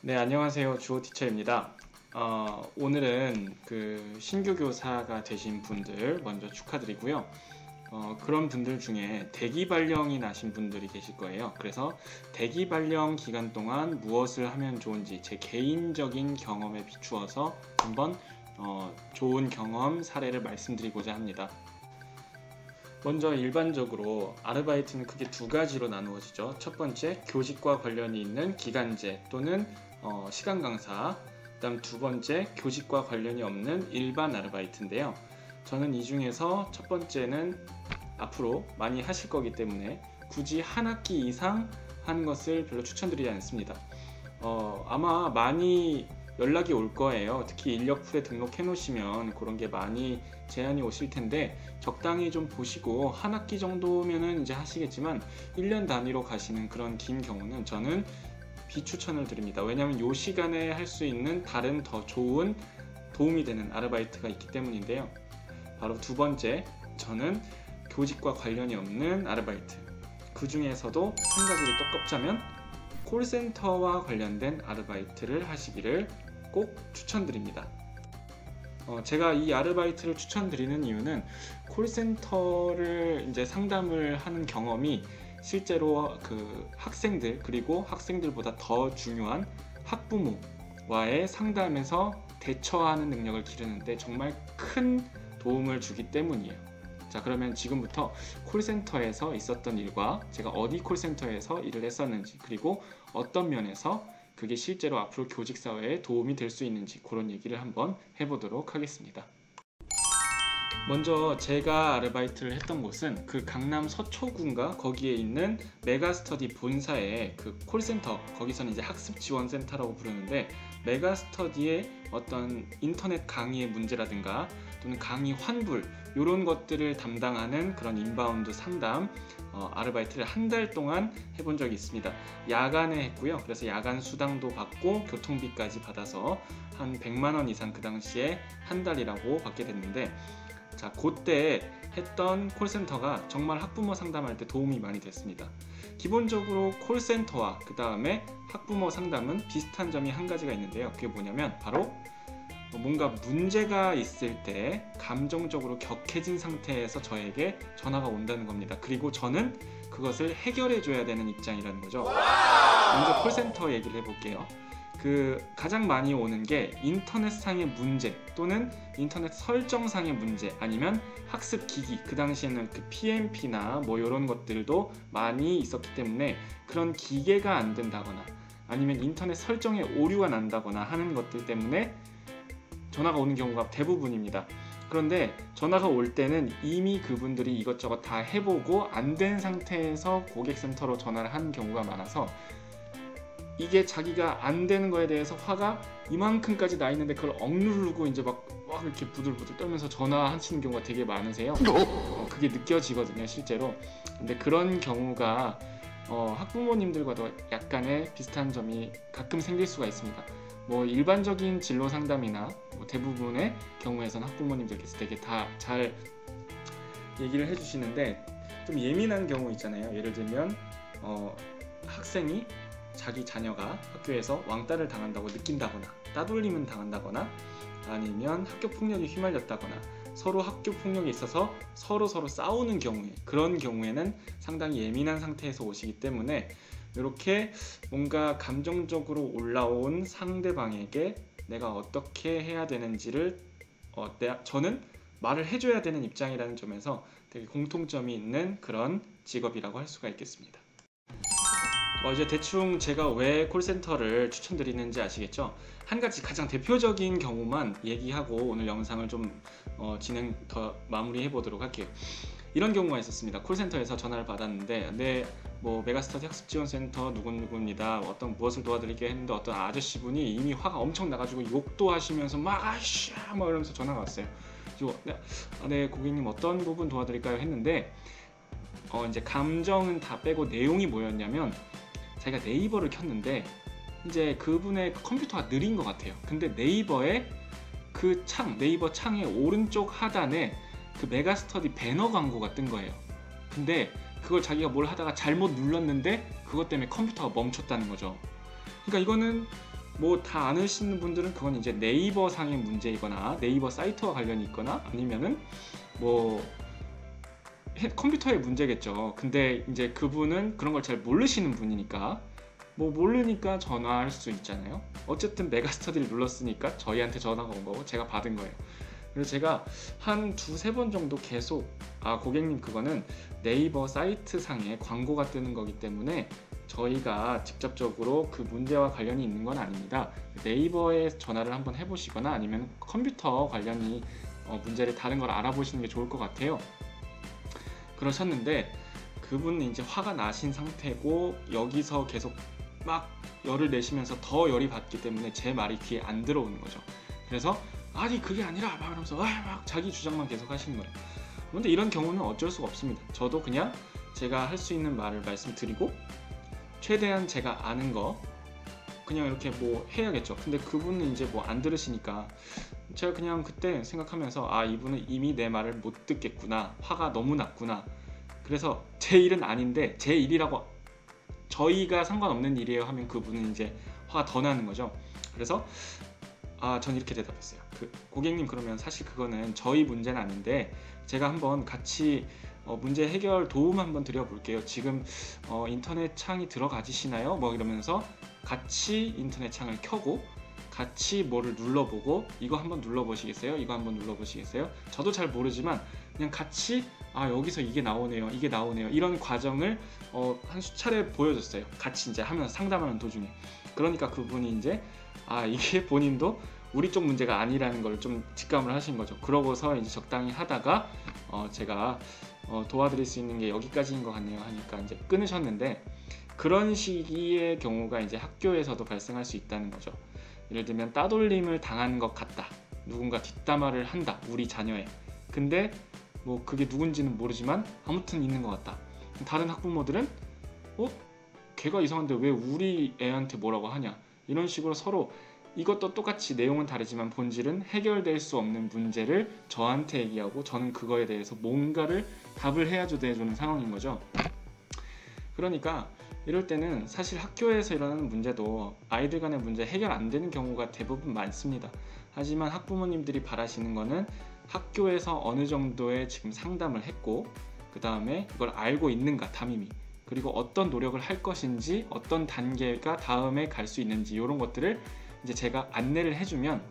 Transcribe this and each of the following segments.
네, 안녕하세요. 주호 티처입니다. 오늘은 신규 교사가 되신 분들 먼저 축하드리고요. 그런 분들 중에 대기 발령이 나신 분들이 계실 거예요. 그래서 대기 발령 기간 동안 무엇을 하면 좋은지 제 개인적인 경험에 비추어서 한번 좋은 경험 사례를 말씀드리고자 합니다. 먼저 일반적으로 아르바이트는 크게 두 가지로 나누어지죠. 첫 번째, 교직과 관련이 있는 기간제 또는 시간 강사, 그다음 두 번째, 교직과 관련이 없는 일반 아르바이트인데요. 저는 이 중에서 첫 번째는 앞으로 많이 하실 거기 때문에 굳이 한 학기 이상 하는 것을 별로 추천드리지 않습니다. 아마 많이 연락이 올 거예요. 특히 인력풀에 등록해 놓으시면 그런 게 많이 제안이 오실 텐데 적당히 좀 보시고 한 학기 정도면은 이제 하시겠지만 1년 단위로 가시는 그런 긴 경우는 저는 비추천을 드립니다. 왜냐하면 이 시간에 할 수 있는 다른 더 좋은 도움이 되는 아르바이트가 있기 때문인데요. 바로 두 번째, 저는 교직과 관련이 없는 아르바이트, 그 중에서도 한 가지를 또 꼽자면 콜센터와 관련된 아르바이트를 하시기를 꼭 추천드립니다. 제가 이 아르바이트를 추천드리는 이유는 콜센터를 이제 상담을 하는 경험이 실제로 학생들, 그리고 학생들보다 더 중요한 학부모와의 상담에서 대처하는 능력을 기르는데 정말 큰 도움을 주기 때문이에요. 자, 그러면 지금부터 콜센터에서 있었던 일과 제가 어디 콜센터에서 일을 했었는지, 그리고 어떤 면에서 그게 실제로 앞으로 교직사회에 도움이 될 수 있는지, 그런 얘기를 한번 해보도록 하겠습니다. 먼저 제가 아르바이트를 했던 곳은 강남 서초구인가 거기에 있는 메가스터디 본사의 콜센터, 거기서는 이제 학습지원센터라고 부르는데, 메가스터디의 어떤 인터넷 강의의 문제라든가 또는 강의 환불, 이런 것들을 담당하는 그런 인바운드 상담 아르바이트를 한 달 동안 해본 적이 있습니다. 야간에 했고요. 그래서 야간 수당도 받고 교통비까지 받아서 한 100만 원 이상 그 당시에 한 달이라고 받게 됐는데, 자, 그때 했던 콜센터가 정말 학부모 상담할 때 도움이 많이 됐습니다. 기본적으로 콜센터와 그 다음에 학부모 상담은 비슷한 점이 한 가지가 있는데요. 그게 뭐냐면 바로 뭔가 문제가 있을 때 감정적으로 격해진 상태에서 저에게 전화가 온다는 겁니다. 그리고 저는 그것을 해결해 줘야 되는 입장이라는 거죠. 먼저 콜센터 얘기를 해볼게요. 가장 많이 오는 게 인터넷상의 문제 또는 인터넷 설정상의 문제, 아니면 학습기기, 그 당시에는 PMP나 뭐 이런 것들도 많이 있었기 때문에 그런 기계가 안 된다거나 아니면 인터넷 설정에 오류가 난다거나 하는 것들 때문에 전화가 오는 경우가 대부분입니다. 그런데 전화가 올 때는 이미 그분들이 이것저것 다 해보고 안 된 상태에서 고객센터로 전화를 하는 경우가 많아서 이게 자기가 안 되는 거에 대해서 화가 이만큼까지 나 있는데 그걸 억누르고 이제 막 이렇게 부들부들 떨면서 전화하시는 경우가 되게 많으세요. 그게 느껴지거든요, 실제로. 근데 그런 경우가 학부모님들과도 약간의 비슷한 점이 가끔 생길 수가 있습니다. 뭐 일반적인 진로 상담이나 대부분의 경우에서는 학부모님들께서 되게 다 잘 얘기를 해주시는데, 좀 예민한 경우 있잖아요. 예를 들면 학생이 자기 자녀가 학교에서 왕따를 당한다고 느낀다거나, 따돌림을 당한다거나, 아니면 학교 폭력에 휘말렸다거나, 서로 학교 폭력이 있어서 서로 싸우는 경우에, 그런 경우에는 상당히 예민한 상태에서 오시기 때문에 이렇게 뭔가 감정적으로 올라온 상대방에게 내가 어떻게 해야 되는지를 저는 말을 해줘야 되는 입장이라는 점에서 되게 공통점이 있는 그런 직업이라고 할 수가 있겠습니다. 이제 대충 제가 왜 콜센터를 추천드리는지 아시겠죠? 한 가지 가장 대표적인 경우만 얘기하고 오늘 영상을 좀 진행 더 마무리해 보도록 할게요. 이런 경우가 있었습니다. 콜센터에서 전화를 받았는데, 뭐 메가스터디 학습지원센터 누구누구입니다. 무엇을 도와드릴게 했는데 어떤 아저씨분이 이미 화가 엄청 나가지고 욕도 하시면서 막 아이씨 막 이러면서 전화가 왔어요. 그리고 네 고객님 어떤 부분 도와드릴까요 했는데, 이제 감정은 다 빼고 내용이 뭐였냐면, 자기가 네이버를 켰는데 이제 그분의 컴퓨터가 느린 것 같아요. 근데 네이버의 네이버 창의 오른쪽 하단에 메가스터디 배너 광고가 뜬 거예요. 근데 그걸 자기가 뭘 하다가 잘못 눌렀는데 그것 때문에 컴퓨터가 멈췄다는 거죠. 그러니까 이거는 뭐 다 아시는 분들은 그건 이제 네이버 상의 문제이거나 네이버 사이트와 관련이 있거나 아니면은 뭐 컴퓨터의 문제겠죠. 근데 이제 그분은 그런 걸 잘 모르시는 분이니까 뭐 모르니까 전화할 수 있잖아요. 어쨌든 메가스터디를 눌렀으니까 저희한테 전화가 온 거고 제가 받은 거예요. 그래서 제가 한 두세 번 정도 계속 고객님 그거는 네이버 사이트 상에 광고가 뜨는 거기 때문에 저희가 직접적으로 그 문제와 관련이 있는 건 아닙니다. 네이버에 전화를 한번 해보시거나 아니면 컴퓨터 관련이 문제를 다른 걸 알아보시는 게 좋을 것 같아요. 그러셨는데 그분은 이제 화가 나신 상태고 여기서 계속 막 열을 내시면서 더 열이 받기 때문에 제 말이 귀에 안 들어오는 거죠. 그래서 아니 그게 아니라 막 이러면서 막 자기 주장만 계속 하시는 거예요. 그런데 이런 경우는 어쩔 수가 없습니다. 저도 그냥 제가 할 수 있는 말을 말씀드리고 최대한 제가 아는 거 그냥 이렇게 뭐 해야겠죠. 근데 그분은 이제 뭐 안 들으시니까 제가 그냥 그때 생각하면서 이분은 이미 내 말을 못 듣겠구나, 화가 너무 났구나. 그래서 제 일은 아닌데 제 일이라고 저희가 상관없는 일이에요 하면 그분은 이제 화가 더 나는 거죠. 그래서 전 이렇게 대답했어요. 고객님 그러면 사실 그거는 저희 문제는 아닌데 제가 한번 같이 문제 해결 도움 한번 드려볼게요. 지금 인터넷 창이 들어가지시나요? 뭐 이러면서 같이 인터넷 창을 켜고 같이 뭐를 눌러보고 이거 한번 눌러보시겠어요? 이거 한번 눌러보시겠어요? 저도 잘 모르지만 그냥 같이 여기서 이게 나오네요. 이게 나오네요. 이런 과정을 한 수차례 보여줬어요. 같이 이제 하면서 상담하는 도중에. 그러니까 그분이 이제 이게 본인도 우리 쪽 문제가 아니라는 걸 좀 직감을 하신 거죠. 그러고서 이제 적당히 하다가 제가 도와드릴 수 있는 게 여기까지인 것 같네요 하니까 이제 끊으셨는데 그런 시기의 경우가 이제 학교에서도 발생할 수 있다는 거죠. 예를 들면 따돌림을 당한 것 같다. 누군가 뒷담화를 한다. 우리 자녀에. 근데 뭐 그게 누군지는 모르지만 아무튼 있는 것 같다. 다른 학부모들은 걔가 이상한데 왜 우리 애한테 뭐라고 하냐. 이런 식으로 서로 이것도 똑같이 내용은 다르지만 본질은 해결될 수 없는 문제를 저한테 얘기하고 저는 그거에 대해서 뭔가를 답을 해야죠 대해주는 상황인 거죠. 그러니까 이럴 때는 사실 학교에서 일어나는 문제도 아이들 간의 문제 해결 안 되는 경우가 대부분 많습니다. 하지만 학부모님들이 바라시는 거는 학교에서 어느 정도의 지금 상담을 했고 그 다음에 그걸 알고 있는가 담임이 그리고 어떤 노력을 할 것인지 어떤 단계가 다음에 갈 수 있는지 이런 것들을 이제 제가 안내를 해주면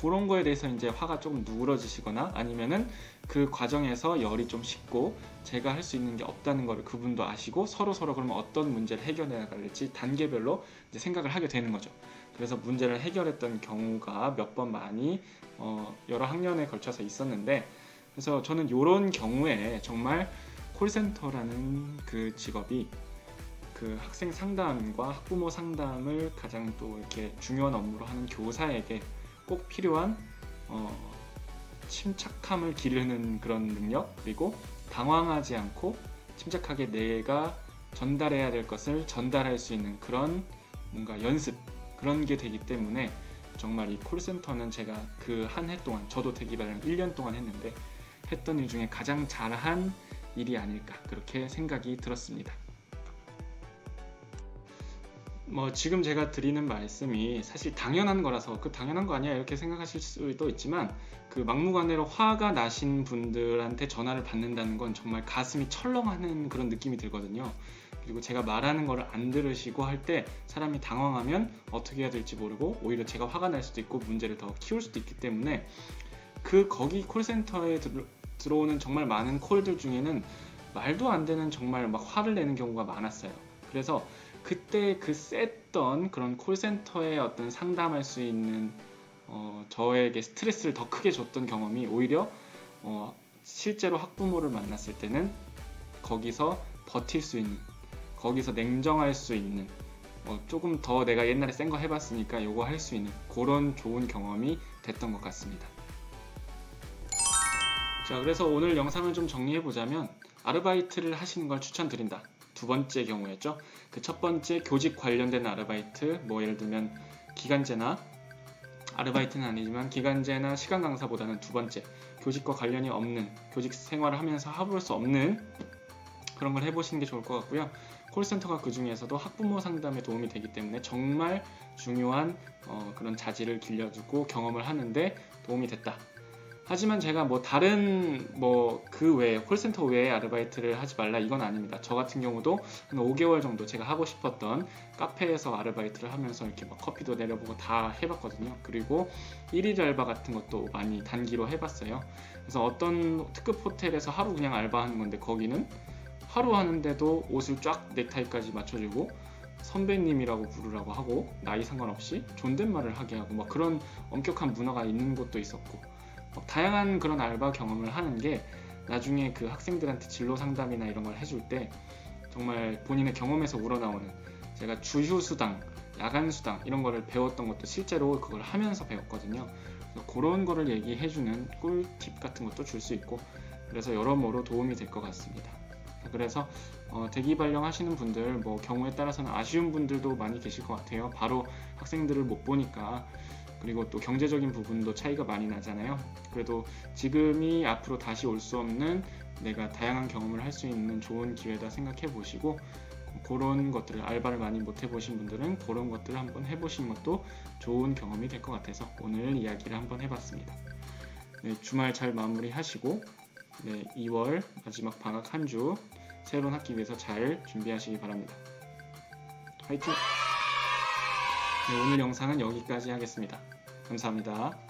그런 거에 대해서 이제 화가 조금 누그러지시거나 아니면은 그 과정에서 열이 좀 식고 제가 할 수 있는 게 없다는 걸 그분도 아시고 서로 그러면 어떤 문제를 해결해 나갈지 단계별로 이제 생각을 하게 되는 거죠. 그래서 문제를 해결했던 경우가 몇 번 많이 여러 학년에 걸쳐서 있었는데 그래서 저는 이런 경우에 정말 콜센터라는 그 직업이 그 학생 상담과 학부모 상담을 가장 또 이렇게 중요한 업무로 하는 교사에게 꼭 필요한 침착함을 기르는 그런 능력 그리고 당황하지 않고 침착하게 내가 전달해야 될 것을 전달할 수 있는 그런 뭔가 연습 그런 게 되기 때문에 정말 이 콜센터는 제가 그 한 해 동안 저도 대기발령 1년 동안 했는데 했던 일 중에 가장 잘한 일이 아닐까 그렇게 생각이 들었습니다. 뭐 지금 제가 드리는 말씀이 사실 당연한 거라서 그 당연한 거 아니야 이렇게 생각하실 수도 있지만 그 막무가내로 화가 나신 분들한테 전화를 받는다는 건 정말 가슴이 철렁하는 그런 느낌이 들거든요. 그리고 제가 말하는 거를 안 들으시고 할 때 사람이 당황하면 어떻게 해야 될지 모르고 오히려 제가 화가 날 수도 있고 문제를 더 키울 수도 있기 때문에 거기 콜센터에 들어오는 정말 많은 콜들 중에는 말도 안 되는 정말 막 화를 내는 경우가 많았어요. 그래서 그때 그 셌던 그런 콜센터에 어떤 상담할 수 있는 저에게 스트레스를 더 크게 줬던 경험이 오히려 실제로 학부모를 만났을 때는 거기서 버틸 수 있는 거기서 냉정할 수 있는 조금 더 내가 옛날에 센 거 해봤으니까 요거 할 수 있는 그런 좋은 경험이 됐던 것 같습니다. 자, 그래서 오늘 영상을 좀 정리해보자면 아르바이트를 하시는 걸 추천드린다. 두 번째 경우였죠. 그 첫 번째 교직 관련된 아르바이트, 뭐 예를 들면 기간제나 아르바이트는 아니지만 기간제나 시간 강사보다는 두 번째 교직과 관련이 없는 교직 생활을 하면서 해볼 수 없는 그런 걸 해보시는 게 좋을 것 같고요. 콜센터가 그 중에서도 학부모 상담에 도움이 되기 때문에 정말 중요한 그런 자질을 길러주고 경험을 하는데 도움이 됐다. 하지만 제가 뭐 다른 그 외에 콜센터 외에 아르바이트를 하지 말라 이건 아닙니다. 저 같은 경우도 한 5개월 정도 제가 하고 싶었던 카페에서 아르바이트를 하면서 이렇게 막 커피도 내려보고 다 해봤거든요. 그리고 1일 알바 같은 것도 많이 단기로 해봤어요. 그래서 어떤 특급 호텔에서 하루 그냥 알바하는 건데 거기는 하루 하는데도 옷을 쫙 넥타이까지 맞춰주고 선배님이라고 부르라고 하고 나이 상관없이 존댓말을 하게 하고 막 그런 엄격한 문화가 있는 곳도 있었고 다양한 그런 알바 경험을 하는 게 나중에 그 학생들한테 진로 상담이나 이런 걸 해줄 때 정말 본인의 경험에서 우러나오는 제가 주휴수당, 야간수당 이런 거를 배웠던 것도 실제로 그걸 하면서 배웠거든요. 그래서 그런 거를 얘기해주는 꿀팁 같은 것도 줄 수 있고 그래서 여러모로 도움이 될 것 같습니다. 그래서 대기 발령하시는 분들 경우에 따라서는 아쉬운 분들도 많이 계실 것 같아요. 바로 학생들을 못 보니까. 그리고 또 경제적인 부분도 차이가 많이 나잖아요. 그래도 지금이 앞으로 다시 올 수 없는 내가 다양한 경험을 할 수 있는 좋은 기회다 생각해 보시고 그런 것들을 알바를 많이 못 해보신 분들은 그런 것들을 한번 해보시는 것도 좋은 경험이 될 것 같아서 오늘 이야기를 한번 해봤습니다. 네, 주말 잘 마무리하시고 2월 마지막 방학 한 주 새로운 학기 위해서 잘 준비하시기 바랍니다. 화이팅! 네, 오늘 영상은 여기까지 하겠습니다. 감사합니다.